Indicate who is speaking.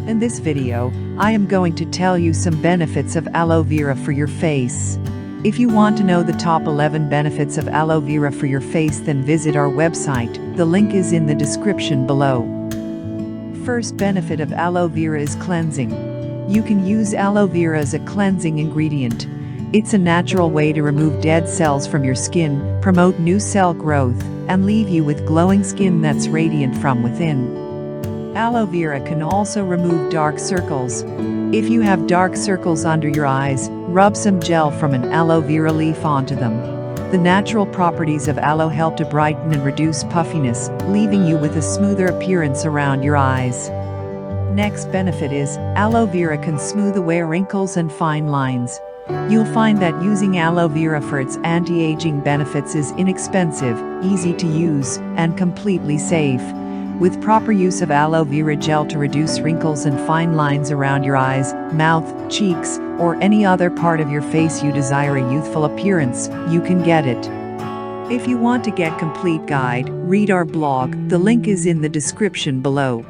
Speaker 1: In this video, I am going to tell you some benefits of aloe vera for your face. If you want to know the top 11 benefits of aloe vera for your face, then visit our website. The link is in the description below. First benefit of aloe vera is cleansing. You can use aloe vera as a cleansing ingredient. It's a natural way to remove dead cells from your skin, promote new cell growth, and leave you with glowing skin that's radiant from within. Aloe vera can also remove dark circles. If you have dark circles under your eyes, rub some gel from an aloe vera leaf onto them. The natural properties of aloe help to brighten and reduce puffiness, leaving you with a smoother appearance around your eyes. Next benefit is, aloe vera can smooth away wrinkles and fine lines. You'll find that using aloe vera for its anti-aging benefits is inexpensive, easy to use, and completely safe. With proper use of aloe vera gel to reduce wrinkles and fine lines around your eyes, mouth, cheeks, or any other part of your face you desire a youthful appearance, you can get it. If you want to get complete guide, read our blog. The link is in the description below.